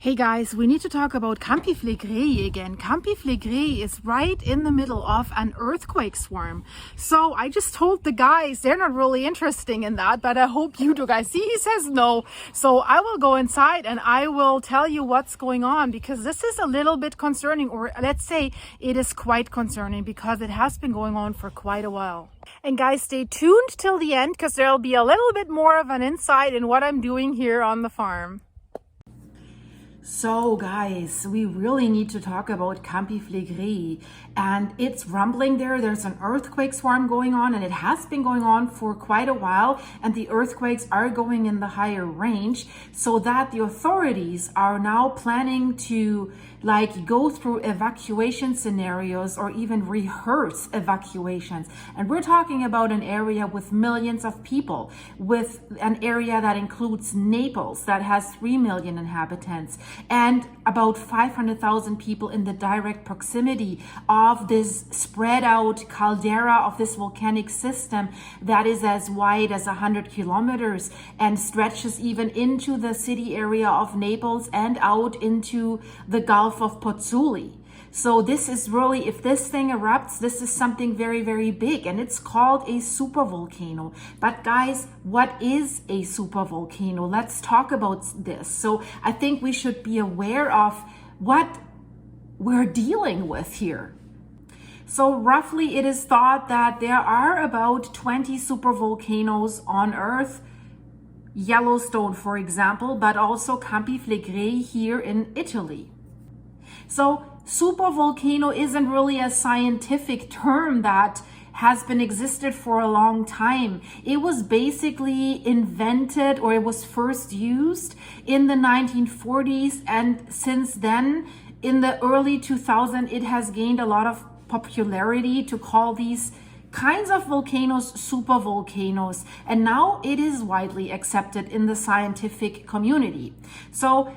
Hey guys, we need to talk about Campi Flegrei again. Campi Flegrei is right in the middle of an earthquake swarm. So I just told the guys they're not really interested in that, but I hope you do guys. See, he says no. So I will go inside and I will tell you what's going on, because this is a little bit concerning, or let's say it is quite concerning, because it has been going on for quite a while. And guys, stay tuned till the end, because there'll be a little bit more of an insight in what I'm doing here on the farm. So guys, we really need to talk about Campi Flegrei, and it's rumbling there. There's an earthquake swarm going on, and it has been going on for quite a while, and the earthquakes are going in the higher range, so that the authorities are now planning to go through evacuation scenarios or even rehearse evacuations. And we're talking about an area with millions of people, with an area that includes Naples, that has 3 million inhabitants, and about 500,000 people in the direct proximity of this spread out caldera of this volcanic system that is as wide as 100 kilometers and stretches even into the city area of Naples and out into the Gulf of Pozzuoli. So this is really, if this thing erupts, this is something very, very big, and it's called a supervolcano. But guys, what is a supervolcano? Let's talk about this. So I think we should be aware of what we're dealing with here. So roughly it is thought that there are about 20 supervolcanoes on Earth. Yellowstone, for example, but also Campi Flegrei here in Italy. So supervolcano isn't really a scientific term that has been existed for a long time. It was basically invented, or it was first used in the 1940s, and since then in the early 2000s it has gained a lot of popularity to call these kinds of volcanoes supervolcanoes, and now it is widely accepted in the scientific community. So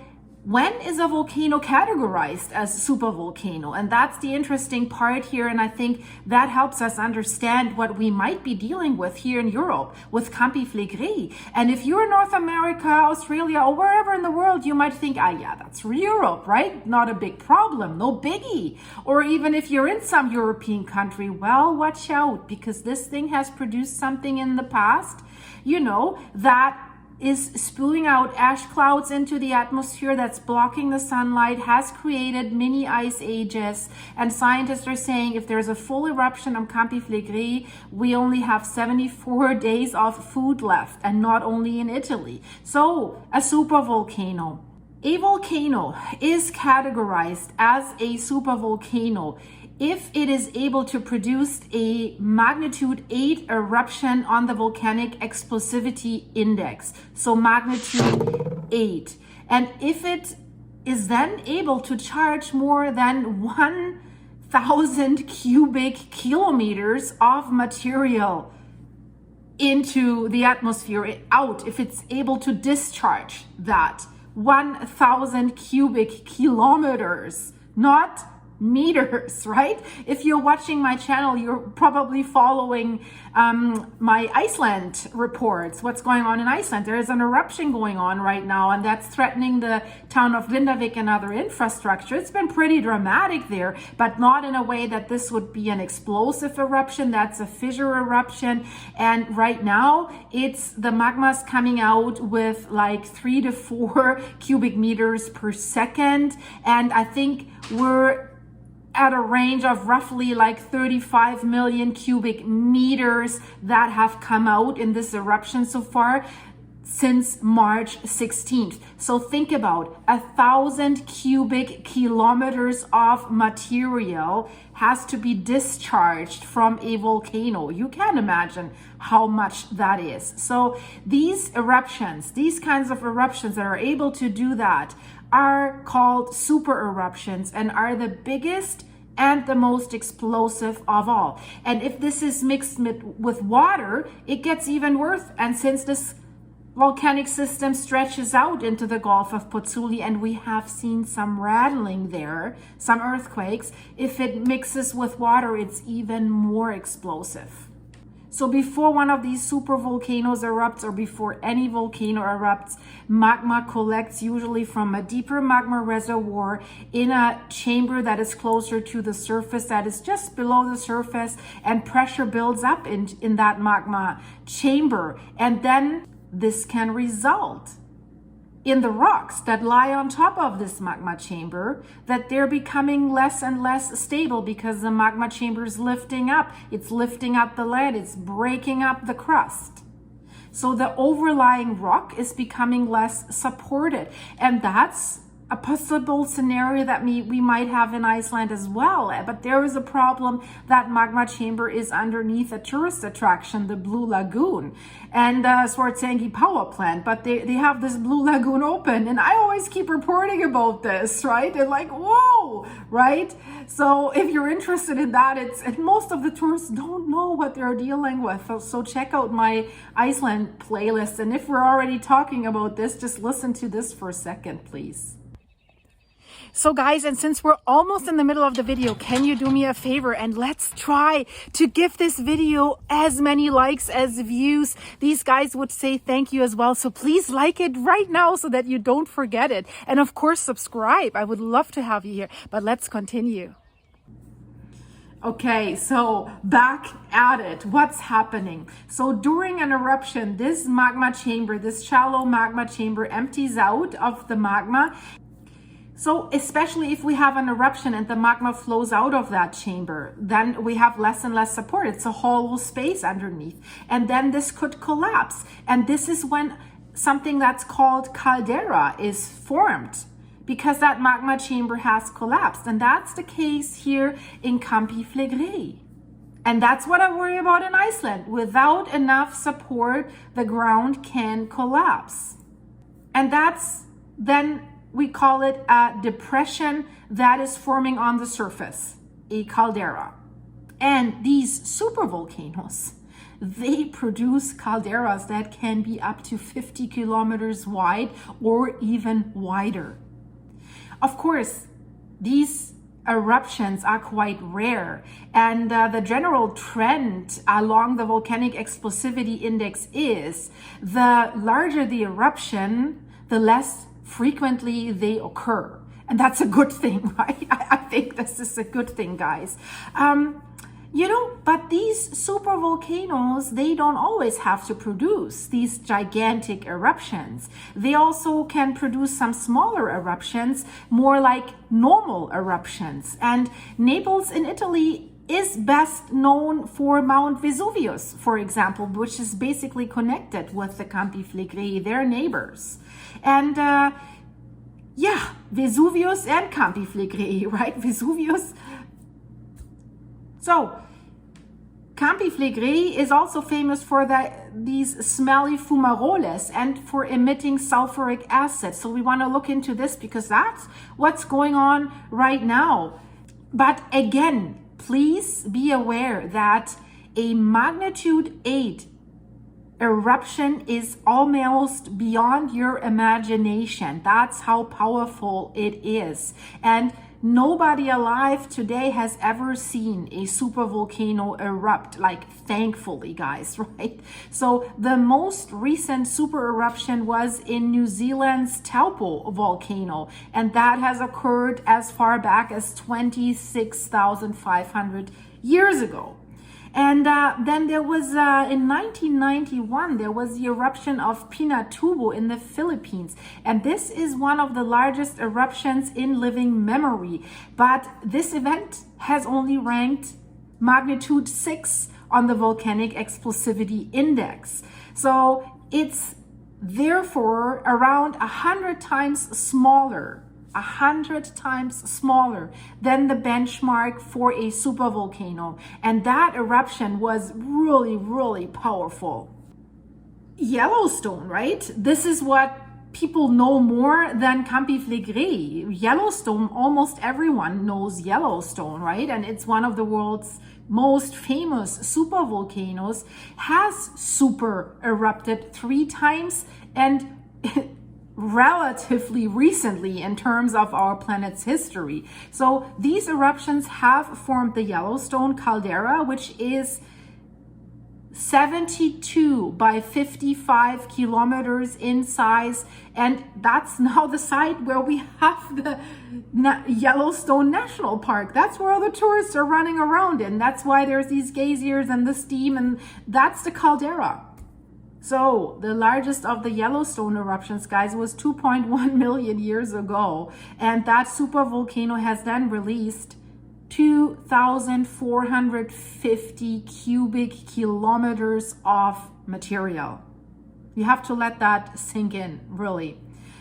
when is a volcano categorized as supervolcano? And that's the interesting part here, and I think that helps us understand what we might be dealing with here in Europe with Campi Flegrei. And if you're in North America, Australia, or wherever in the world, you might think, yeah, that's Europe, right? Not a big problem, no biggie. Or even if you're in some European country, well, watch out, because this thing has produced something in the past, that is spewing out ash clouds into the atmosphere that's blocking the sunlight, has created mini ice ages, and scientists are saying if there's a full eruption on Campi Flegrei, we only have 74 days of food left, and not only in Italy. So a supervolcano. A volcano is categorized as a supervolcano if it is able to produce a magnitude 8 eruption on the volcanic explosivity index, so magnitude 8. And if it is then able to charge more than 1,000 cubic kilometers of material into the atmosphere, if it's able to discharge that 1,000 cubic kilometers, not meters, right? If you're watching my channel, you're probably following my Iceland reports. What's going on in Iceland? There is an eruption going on right now, and that's threatening the town of Grindavik and other infrastructure. It's been pretty dramatic there, but not in a way that this would be an explosive eruption. That's a fissure eruption, and right now it's the magma's coming out with 3 to 4 cubic meters per second, and I think we're at a range of roughly 35 million cubic meters that have come out in this eruption so far since March 16th. So think about 1,000 cubic kilometers of material has to be discharged from a volcano. You can imagine how much that is. So these eruptions, these kinds of eruptions that are able to do that, are called super eruptions and are the biggest and the most explosive of all. And if this is mixed with water, it gets even worse. And since this volcanic system stretches out into the Gulf of Pozzuoli, and we have seen some rattling there, some earthquakes, if it mixes with water, it's even more explosive. So before one of these super volcanoes erupts, or before any volcano erupts, magma collects usually from a deeper magma reservoir in a chamber that is closer to the surface, that is just below the surface, and pressure builds up in that magma chamber. And then this can result in the rocks that lie on top of this magma chamber, that they're becoming less and less stable because the magma chamber is lifting up. It's lifting up the land. It's breaking up the crust. So the overlying rock is becoming less supported. And that's a possible scenario that we might have in Iceland as well. But there is a problem. That magma chamber is underneath a tourist attraction, the Blue Lagoon, and Svartsengi power plant. But they have this Blue Lagoon open, and I always keep reporting about this, right? And like, whoa, right? So if you're interested in that, and most of the tourists don't know what they're dealing with. So check out my Iceland playlist. And if we're already talking about this, just listen to this for a second, please. So guys, and since we're almost in the middle of the video, can you do me a favor and let's try to give this video as many likes as views? These guys would say thank you as well. So please like it right now so that you don't forget it. And of course, subscribe. I would love to have you here, but let's continue. Okay, so back at it. What's happening? So during an eruption, this magma chamber, this shallow magma chamber empties out of the magma. So especially if we have an eruption and the magma flows out of that chamber, then we have less and less support. It's a hollow space underneath. And then this could collapse. And this is when something that's called caldera is formed, because that magma chamber has collapsed. And that's the case here in Campi Flegrei. And that's what I worry about in Iceland. Without enough support, the ground can collapse. And that's then, we call it a depression that is forming on the surface, a caldera. And these supervolcanoes, they produce calderas that can be up to 50 kilometers wide or even wider. Of course, these eruptions are quite rare, and the general trend along the volcanic explosivity index is the larger the eruption, the less frequently they occur. And that's a good thing, right? I think this is a good thing, guys. But these super volcanoes, they don't always have to produce these gigantic eruptions. They also can produce some smaller eruptions, more like normal eruptions. And Naples in Italy is best known for Mount Vesuvius, for example, which is basically connected with the Campi Flegrei, their neighbors. And Vesuvius and Campi Flegrei, right? Vesuvius. So Campi Flegrei is also famous for these smelly fumaroles and for emitting sulfuric acid. So we want to look into this because that's what's going on right now. But again, please be aware that a magnitude 8 eruption is almost beyond your imagination. That's how powerful it is. And nobody alive today has ever seen a supervolcano erupt, like, thankfully, guys, right? So the most recent super eruption was in New Zealand's Taupo volcano, and that has occurred as far back as 26,500 years ago. And then there was, in 1991, there was the eruption of Pinatubo in the Philippines. And this is one of the largest eruptions in living memory. But this event has only ranked magnitude 6 on the volcanic explosivity index. So it's therefore around 100 times smaller. 100 times smaller than the benchmark for a supervolcano. And that eruption was really, really powerful. Yellowstone, right? This is what people know more than Campi Flegrei. Yellowstone, almost everyone knows Yellowstone, right? And it's one of the world's most famous supervolcanoes, has super erupted 3 times, and relatively recently in terms of our planet's history. So these eruptions have formed the Yellowstone caldera, which is 72 by 55 kilometers in size, and that's now the site where we have the Yellowstone National Park. That's where all the tourists are running around in. That's why there's these geysers and the steam, and that's the caldera. So the largest of the Yellowstone eruptions, guys, was 2.1 million years ago, and that supervolcano has then released 2,450 cubic kilometers of material. You have to let that sink in, really.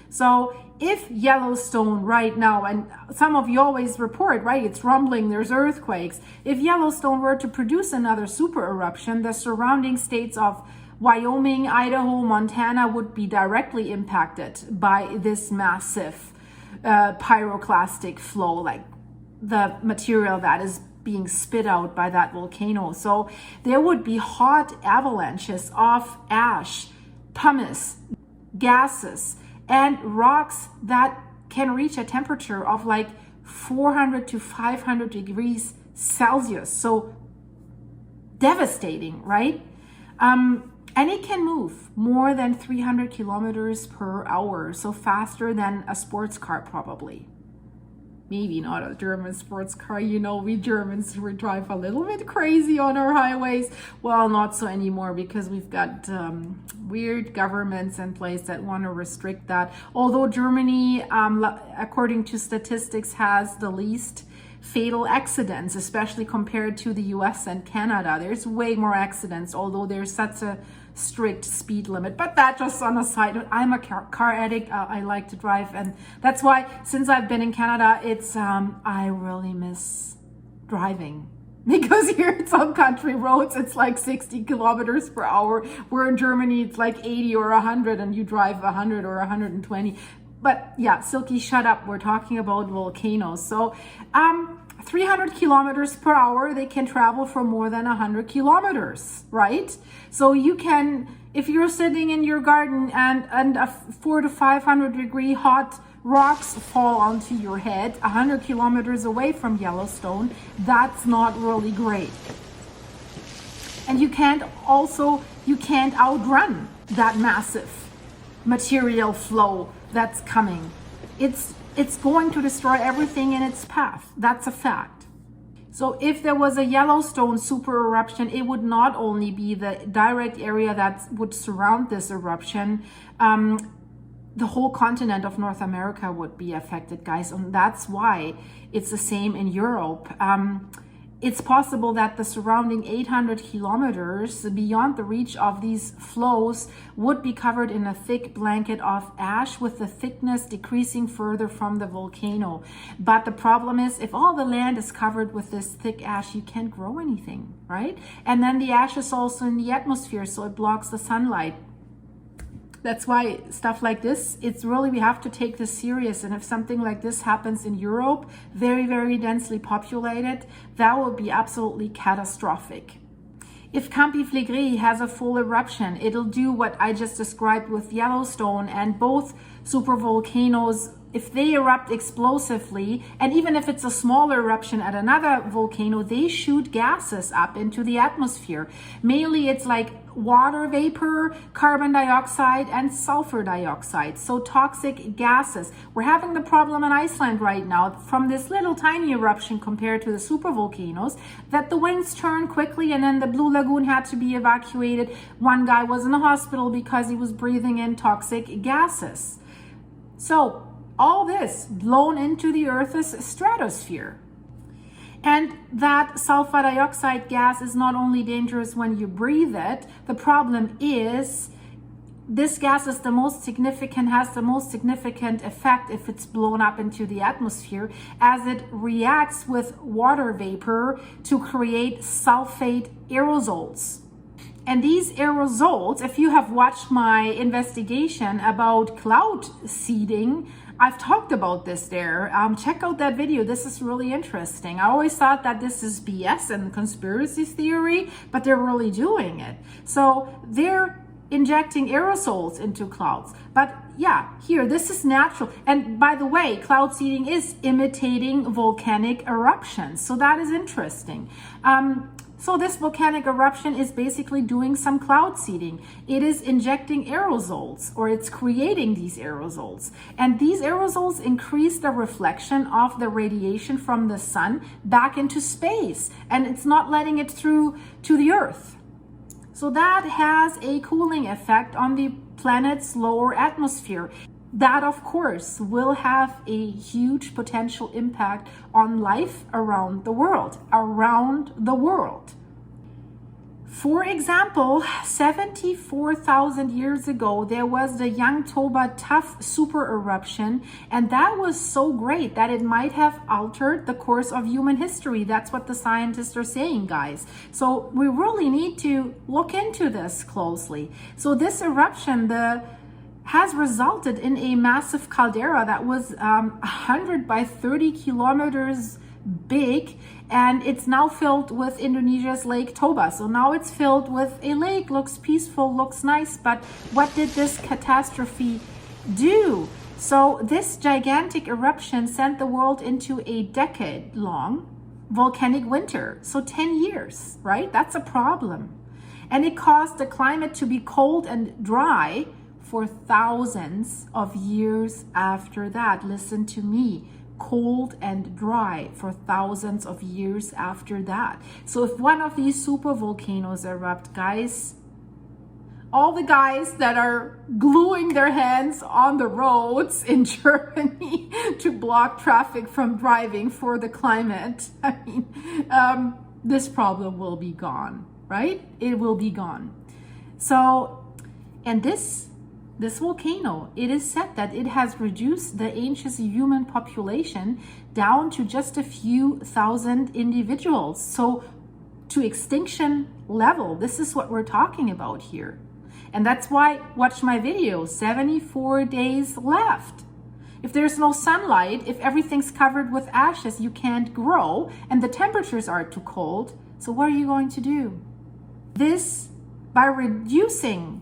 So if Yellowstone right now, and some of you always report, right, it's rumbling, there's earthquakes. If Yellowstone were to produce another super eruption, the surrounding states of Wyoming, Idaho, Montana would be directly impacted by this massive pyroclastic flow, like the material that is being spit out by that volcano. So there would be hot avalanches of ash, pumice, gases, and rocks that can reach a temperature of like 400 to 500 degrees Celsius. So devastating, right? And it can move more than 300 kilometers per hour, so faster than a sports car probably. Maybe not a German sports car. You know, we Germans, we drive a little bit crazy on our highways. Well, not so anymore, because we've got weird governments in place that want to restrict that. Although Germany, according to statistics, has the least fatal accidents, especially compared to the US and Canada. There's way more accidents, although there's such a strict speed limit. But that just on a side note, I'm a car addict. I like to drive, and that's why since I've been in Canada, it's I really miss driving, because here at some country roads it's like 60 kilometers per hour, where in Germany it's like 80 or 100 and you drive 100 or 120. But yeah, Silky, shut up. We're talking about volcanoes. So 300 kilometers per hour, they can travel for more than 100 kilometers, right? So you can, if you're sitting in your garden and a 400 to 500 degree hot rocks fall onto your head 100 kilometers away from Yellowstone, that's not really great. And you can't outrun that massive material flow that's coming. It's going to destroy everything in its path. That's a fact. So if there was a Yellowstone super eruption, it would not only be the direct area that would surround this eruption, the whole continent of North America would be affected, guys. And that's why it's the same in Europe. It's possible that the surrounding 800 kilometers beyond the reach of these flows would be covered in a thick blanket of ash, with the thickness decreasing further from the volcano. But the problem is, if all the land is covered with this thick ash, you can't grow anything, right? And then the ash is also in the atmosphere, so it blocks the sunlight. That's why stuff like this, it's really, we have to take this serious. And if something like this happens in Europe, very, very densely populated, that would be absolutely catastrophic. If Campi Flegrei has a full eruption, it'll do what I just described with Yellowstone, and both supervolcanoes, if they erupt explosively, and even if it's a smaller eruption at another volcano, they shoot gases up into the atmosphere. Mainly it's like water vapor, carbon dioxide, and sulfur dioxide. So toxic gases. We're having the problem in Iceland right now from this little tiny eruption compared to the supervolcanoes, that the winds turn quickly, and then the Blue Lagoon had to be evacuated. One guy was in the hospital because he was breathing in toxic gases. So all this blown into the Earth's stratosphere. And that sulfur dioxide gas is not only dangerous when you breathe it, the problem is this gas is has the most significant effect if it's blown up into the atmosphere, as it reacts with water vapor to create sulfate aerosols. And these aerosols, if you have watched my investigation about cloud seeding, I've talked about this there. Check out that video. This is really interesting. I always thought that this is BS and conspiracy theory, but they're really doing it. So they're injecting aerosols into clouds. But yeah, here, this is natural. And by the way, cloud seeding is imitating volcanic eruptions. So that is interesting. So this volcanic eruption is basically doing some cloud seeding. It is injecting aerosols, or it's creating these aerosols. And these aerosols increase the reflection of the radiation from the sun back into space. And it's not letting it through to the Earth. So that has a cooling effect on the planet's lower atmosphere. That, of course, will have a huge potential impact on life around the world. For example, 74,000 years ago, there was the Young-Toba-Tough super eruption, and that was so great that it might have altered the course of human history. That's what the scientists are saying, guys. So we really need to look into this closely. So this eruption, has resulted in a massive caldera that was 100 by 30 kilometers big, and it's now filled with Indonesia's Lake Toba. So now it's filled with a lake, looks peaceful, looks nice, but what did this catastrophe do? So this gigantic eruption sent the world into a decade-long volcanic winter. So 10 years, right? That's a problem. And it caused the climate to be cold and dry for thousands of years after that. Listen to me, cold and dry for thousands of years after that. So if one of these super volcanoes erupt, guys, all the guys that are gluing their hands on the roads in Germany to block traffic from driving for the climate, I mean, this problem will be gone, right? It will be gone. So, and this volcano, it is said that it has reduced the ancient human population down to just a few thousand individuals. So to extinction level, this is what we're talking about here. And that's why, watch my video, 74 days left. If there's no sunlight, if everything's covered with ashes, you can't grow, and the temperatures are too cold. So what are you going to do? This, by reducing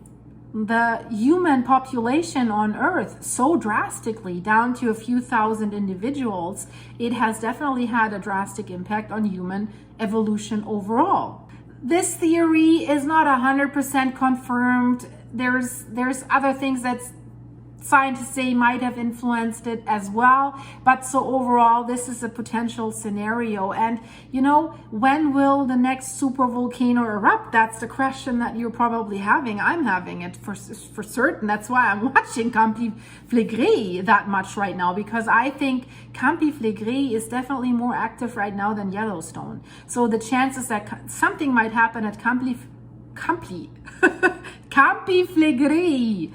the human population on Earth so drastically down to a few thousand individuals, it has definitely had a drastic impact on human evolution overall. This theory is not 100% confirmed. There's other things that scientists say might have influenced it as well, but so overall this is a potential scenario. And you know, when will the next super volcano erupt? That's the question that you're probably having. I'm having it for certain. That's why I'm watching Campi Flegrei that much right now, because I think Campi Flegrei is definitely more active right now than Yellowstone. So the chances that something might happen at Campi Flegrei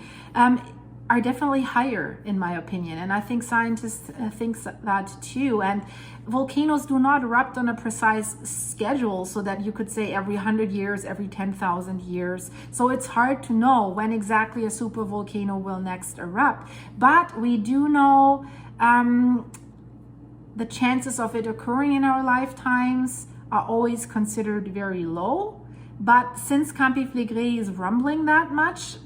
are definitely higher, in my opinion. And I think scientists think that too. And volcanoes do not erupt on a precise schedule, so that you could say every 100 years, every 10,000 years. So it's hard to know when exactly a super volcano will next erupt. But we do know the chances of it occurring in our lifetimes are always considered very low. But since Campi Flegrei is rumbling that much,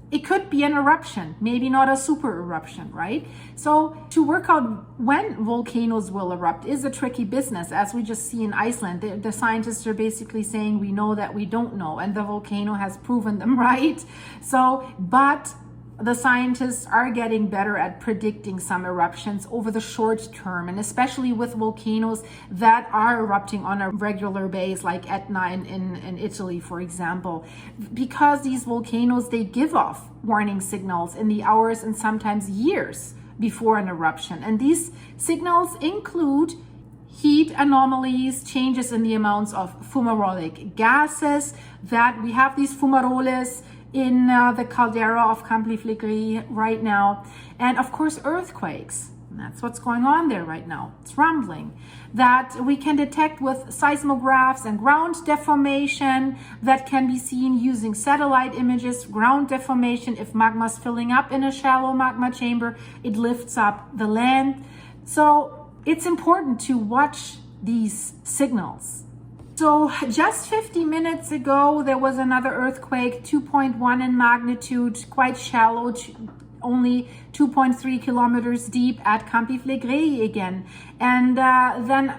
it could be an eruption, maybe not a super eruption, right? So to work out when volcanoes will erupt is a tricky business, as we just see in Iceland. The scientists are basically saying we know that we don't know, and the volcano has proven them right. So, but the scientists are getting better at predicting some eruptions over the short term, and especially with volcanoes that are erupting on a regular basis, like Etna in Italy, for example. Because these volcanoes, they give off warning signals in the hours and sometimes years before an eruption. And these signals include heat anomalies, changes in the amounts of fumarolic gases, that we have these fumaroles in the caldera of Campi Flegrei right now, and of course earthquakes. And that's what's going on there right now. It's rumbling. That we can detect with seismographs and ground deformation that can be seen using satellite images. Ground deformation, if magma's filling up in a shallow magma chamber, it lifts up the land. So it's important to watch these signals. So just 50 minutes ago, there was another earthquake, 2.1 in magnitude, quite shallow, only 2.3 kilometers deep at Campi Flegrei again. And then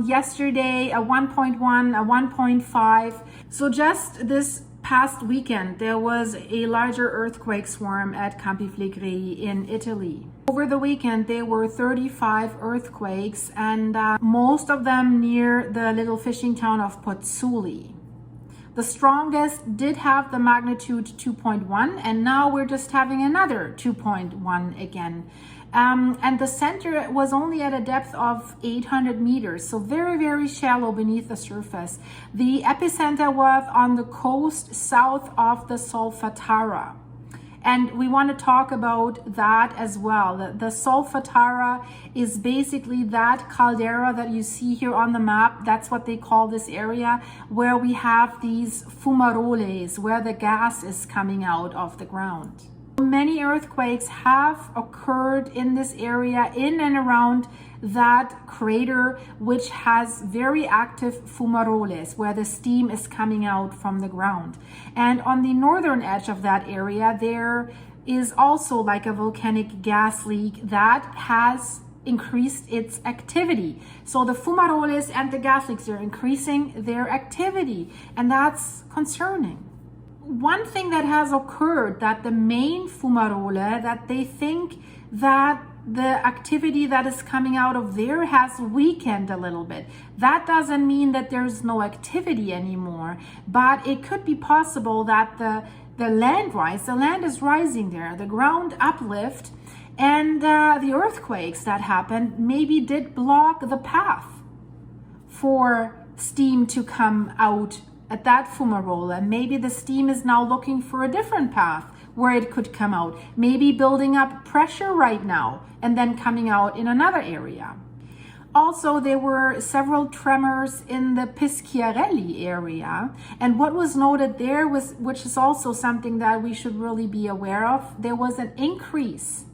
yesterday a 1.1, a 1.5. So just this past weekend, there was a larger earthquake swarm at Campi Flegrei in Italy. Over the weekend, there were 35 earthquakes, and most of them near the little fishing town of Pozzuoli. The strongest did have the magnitude 2.1, and now we're just having another 2.1 again. And the center was only at a depth of 800 meters, so very, very shallow beneath the surface. The epicenter was on the coast south of the Solfatara. And we want to talk about that as well. The Solfatara is basically that caldera that you see here on the map. That's what they call this area, where we have these fumaroles, where the gas is coming out of the ground. Many earthquakes have occurred in this area, in and around that crater, which has very active fumaroles, where the steam is coming out from the ground. And on the northern edge of that area, there is also like a volcanic gas leak that has increased its activity. So the fumaroles and the gas leaks are increasing their activity, and that's concerning. One thing that has occurred, that the main fumarole, that they think that the activity that is coming out of there has weakened a little bit. That doesn't mean that there's no activity anymore, but it could be possible that the land rise, the land is rising there, the ground uplift, and the earthquakes that happened maybe did block the path for steam to come out at that fumarole. Maybe the steam is now looking for a different path where it could come out, maybe building up pressure right now and then coming out in another area. Also, there were several tremors in the Peschiarelli area, and what was noted there was, which is also something that we should really be aware of, there was an increase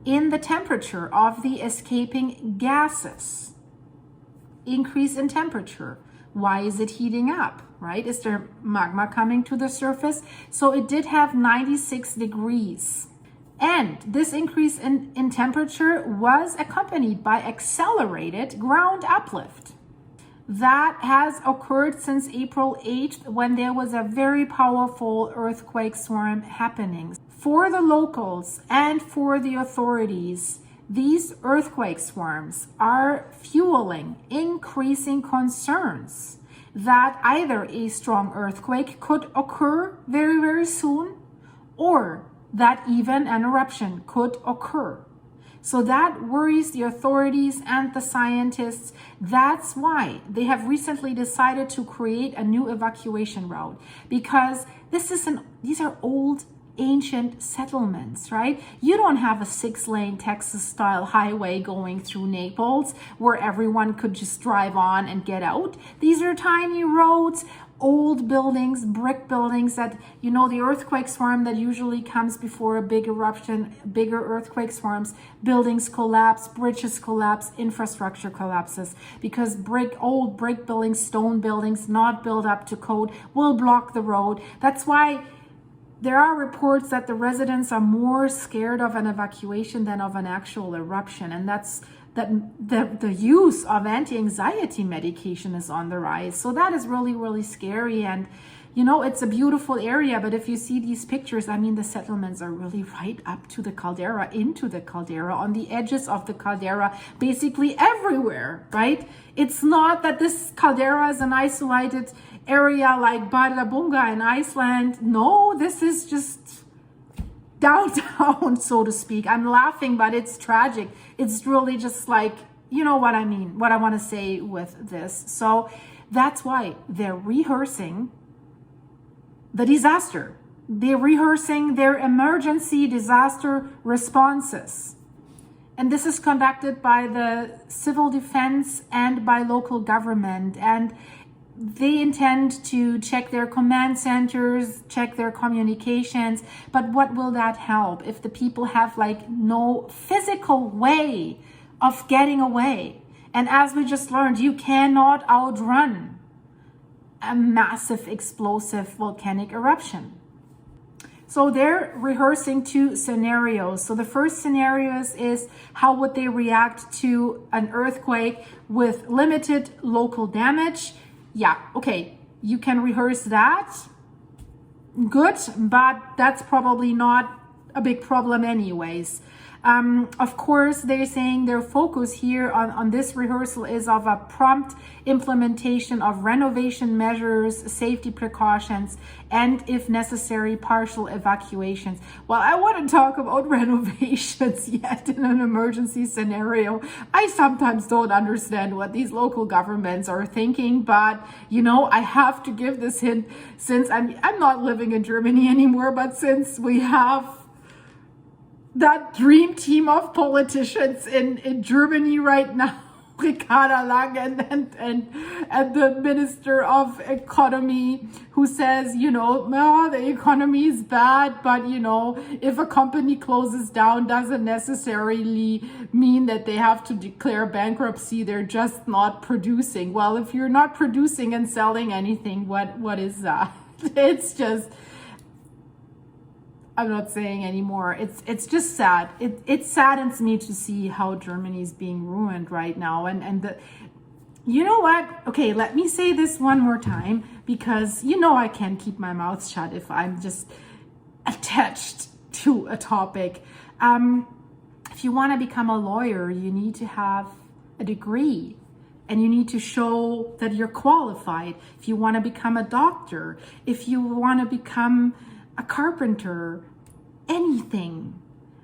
in the temperature of the escaping gases. Increase in temperature. Why is it heating up, right? Is there magma coming to the surface? So it did have 96 degrees. And this increase in temperature was accompanied by accelerated ground uplift. That has occurred since April 8th, when there was a very powerful earthquake swarm happening. For the locals and for the authorities, these earthquake swarms are fueling increasing concerns that either a strong earthquake could occur very, very soon, or that even an eruption could occur. So that worries the authorities and the scientists. That's why they have recently decided to create a new evacuation route, because these are old, ancient settlements, right? You don't have a 6-lane Texas style highway going through Naples where everyone could just drive on and get out. These are tiny roads, old buildings, brick buildings that, you know, the earthquake swarm that usually comes before a big eruption, bigger earthquake swarms, buildings collapse, bridges collapse, infrastructure collapses, because old brick buildings, stone buildings not built up to code will block the road. That's why there are reports that the residents are more scared of an evacuation than of an actual eruption, and that's that the use of anti-anxiety medication is on the rise. So that is really, really scary. And you know, it's a beautiful area, but if you see these pictures, I mean, the settlements are really right up to the caldera, into the caldera, on the edges of the caldera, basically everywhere, right? It's not that this caldera is an isolated area like Bardabunga in Iceland. No, this is just downtown, so to speak. I'm laughing, but it's tragic. It's really just like, you know what I mean, what I want to say with this. So that's why they're rehearsing the disaster. They're rehearsing their emergency disaster responses. And this is conducted by the civil defense and by local government. And they intend to check their command centers, check their communications. But what will that help if the people have like no physical way of getting away? And as we just learned, you cannot outrun a massive explosive volcanic eruption. So they're rehearsing two scenarios. So the first scenario is how would they react to an earthquake with limited local damage? Yeah, okay, you can rehearse that. Good, but that's probably not a big problem anyways. Of course, they're saying their focus here on this rehearsal is of a prompt implementation of renovation measures, safety precautions, and if necessary, partial evacuations. Well, I want to talk about renovations yet in an emergency scenario. I sometimes don't understand what these local governments are thinking, but you know, I have to give this hint since I'm not living in Germany anymore, but since we have that dream team of politicians in Germany right now, Ricarda Lang and the Minister of Economy, who says, you know, no, the economy is bad, but you know, if a company closes down doesn't necessarily mean that they have to declare bankruptcy. They're just not producing. Well, if you're not producing and selling anything, what is that? It's just, I'm not saying anymore. It's just sad. It saddens me to see how Germany is being ruined right now. And you know what? Okay, let me say this one more time, because you know I can't keep my mouth shut if I'm just attached to a topic. If you want to become a lawyer, you need to have a degree. And you need to show that you're qualified. If you want to become a doctor, if you want to become a carpenter, anything.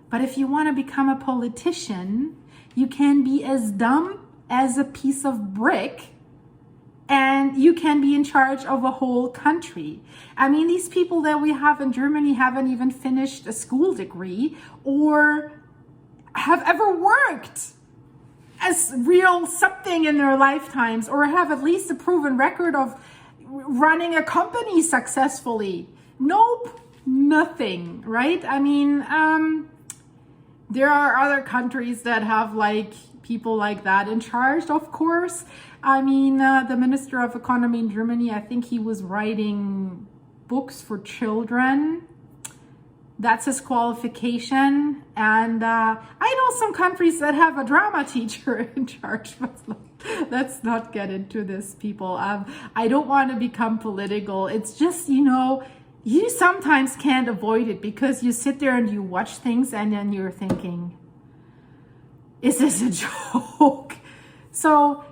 But if you want to become a politician, you can be as dumb as a piece of brick and you can be in charge of a whole country. I mean, these people that we have in Germany haven't even finished a school degree or have ever worked as real something in their lifetimes, or have at least a proven record of running a company successfully. Nope. Nothing, right? I mean, there are other countries that have like people like that in charge, of course. I mean, the Minister of Economy in Germany, I think he was writing books for children. That's his qualification. And I know some countries that have a drama teacher in charge, but let's not get into this, people. I don't want to become political. It's just, you know, you sometimes can't avoid it because you sit there and you watch things and then you're thinking, is this a joke? So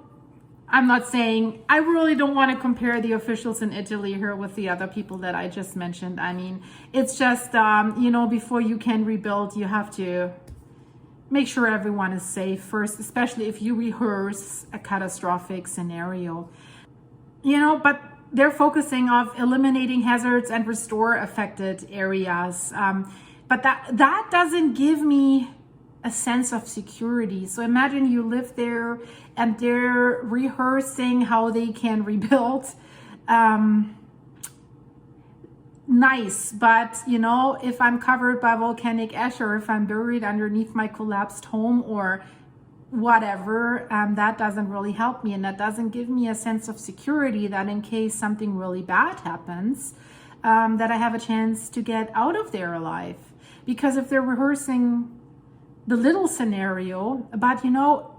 I'm not saying, I really don't want to compare the officials in Italy here with the other people that I just mentioned. I mean, it's just, you know, before you can rebuild, you have to make sure everyone is safe first, especially if you rehearse a catastrophic scenario, you know, but they're focusing on eliminating hazards and restore affected areas. But that doesn't give me a sense of security. So imagine you live there and they're rehearsing how they can rebuild. Nice, but you know, if I'm covered by volcanic ash or if I'm buried underneath my collapsed home or whatever, that doesn't really help me, and that doesn't give me a sense of security that in case something really bad happens, that I have a chance to get out of there alive. Because if they're rehearsing the little scenario, but you know,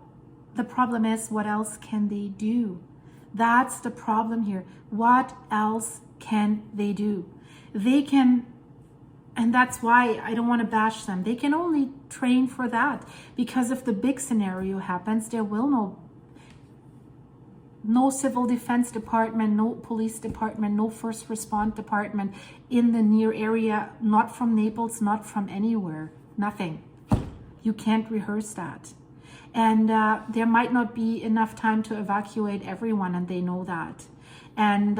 the problem is, what else can they do? That's the problem here. What else can they do? They can, and that's why I don't want to bash them. They can only train for that, because if the big scenario happens, there will no civil defense department, no police department, no first response department in the near area, not from Naples, not from anywhere, nothing. You can't rehearse that. And there might not be enough time to evacuate everyone, and they know that. And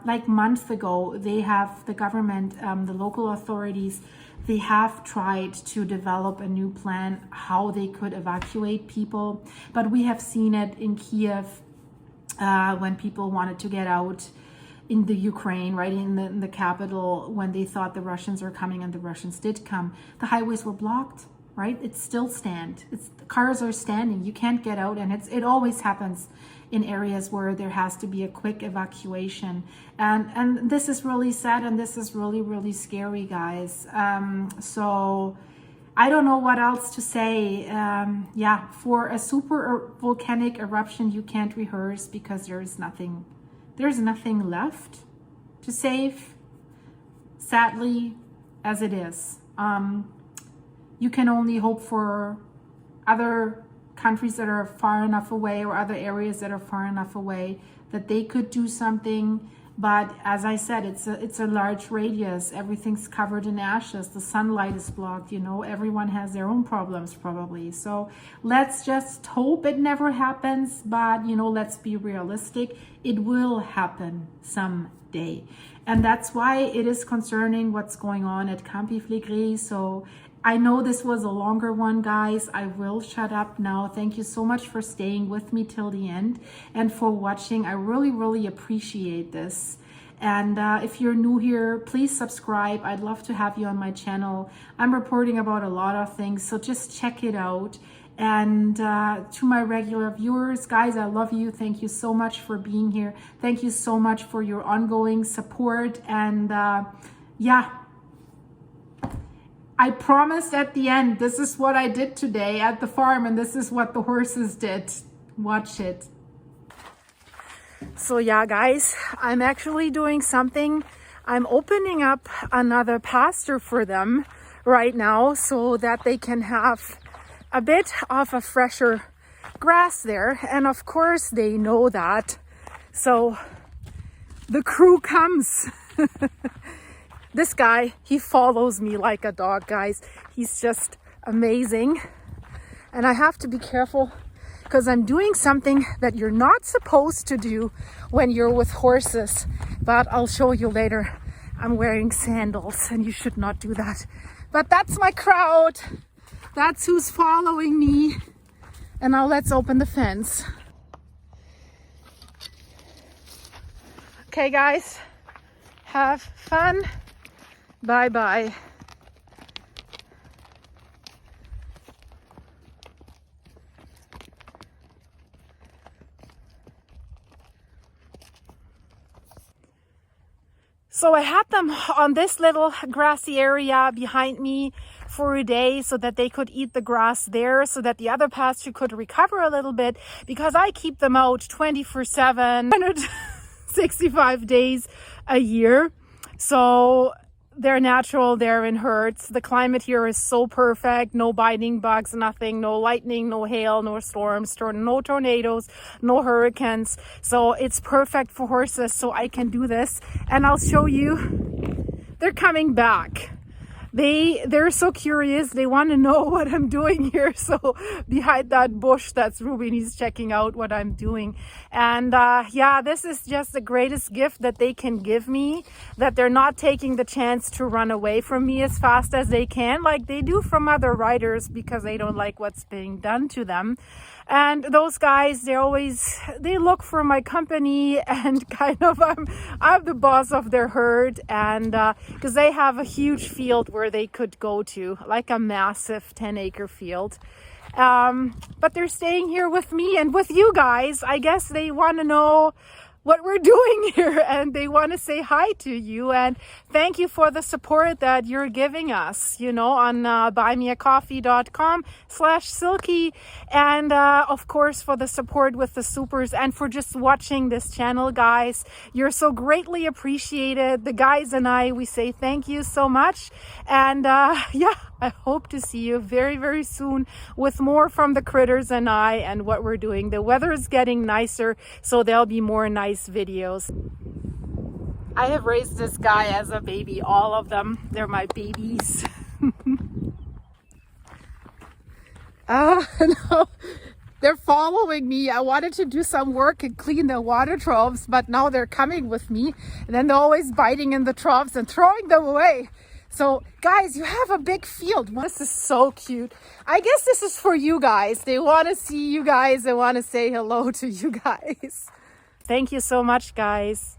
like months ago, they have, the government, the local authorities, they have tried to develop a new plan how they could evacuate people. But we have seen it in Kiev when people wanted to get out in the Ukraine, right, in the capital, when they thought the Russians are coming, and the Russians did come. The highways were blocked. right? It's still stand. The cars are standing. You can't get out, and it always happens in areas where there has to be a quick evacuation. And this is really sad, and this is really, really scary, guys. So I don't know what else to say. Yeah, for a super volcanic eruption, you can't rehearse because there's nothing left to save, sadly, as it is. You can only hope for other countries that are far enough away, or other areas that are far enough away, that they could do something. But as I said, it's a large radius. Everything's covered in ashes. The sunlight is blocked. You know, everyone has their own problems probably. So let's just hope it never happens. But, you know, let's be realistic. It will happen someday. And that's why it is concerning what's going on at Campi Flegrei. So I know this was a longer one, guys. I will shut up now. Thank you so much for staying with me till the end and for watching. I really, really appreciate this. And if you're new here, please subscribe. I'd love to have you on my channel. I'm reporting about a lot of things, so just check it out. And to my regular viewers, guys, I love you. Thank you so much for being here. Thank you so much for your ongoing support. And yeah, I promised at the end, this is what I did today at the farm, and this is what the horses did. Watch it. So yeah, guys, I'm actually doing something. I'm opening up another pasture for them right now so that they can have a bit of a fresher grass there. And of course they know that. So the crew comes. This guy, he follows me like a dog, guys. He's just amazing. And I have to be careful because I'm doing something that you're not supposed to do when you're with horses. But I'll show you later. I'm wearing sandals and you should not do that. But that's my crowd. That's who's following me. And now let's open the fence. Okay, guys, have fun. Bye-bye. So I had them on this little grassy area behind me for a day so that they could eat the grass there, so that the other pasture could recover a little bit, because I keep them out 24/7, 365 days a year. So they're natural, they're in herds. The climate here is so perfect. No biting bugs, nothing, no lightning, no hail, no storms, no tornadoes, no hurricanes. So it's perfect for horses, so I can do this. And I'll show you, they're coming back. They're so curious. They want to know what I'm doing here. So behind that bush, that's Ruben. He's checking out what I'm doing. And yeah, this is just the greatest gift that they can give me, that they're not taking the chance to run away from me as fast as they can, like they do from other riders, because they don't like what's being done to them. And those guys, they look for my company, and kind of I'm the boss of their herd, and because they have a huge field where they could go to, like a massive 10-acre field. But they're staying here with me and with you guys. I guess they want to know what we're doing here, and they want to say hi to you, and thank you for the support that you're giving us, you know, on buymeacoffee.com/silky, and of course for the support with the supers, and for just watching this channel, guys. You're so greatly appreciated. The guys and I, we say thank you so much. And yeah, I hope to see you very, very soon with more from the critters and I and what we're doing. The weather is getting nicer, so there'll be more nice videos. I have raised this guy as a baby, all of them. They're my babies. No, they're following me. I wanted to do some work and clean the water troughs, but now they're coming with me, and then they're always biting in the troughs and throwing them away. So guys, you have a big field. This is so cute. I guess this is for you guys. They want to see you guys. They want to say hello to you guys. Thank you so much, guys.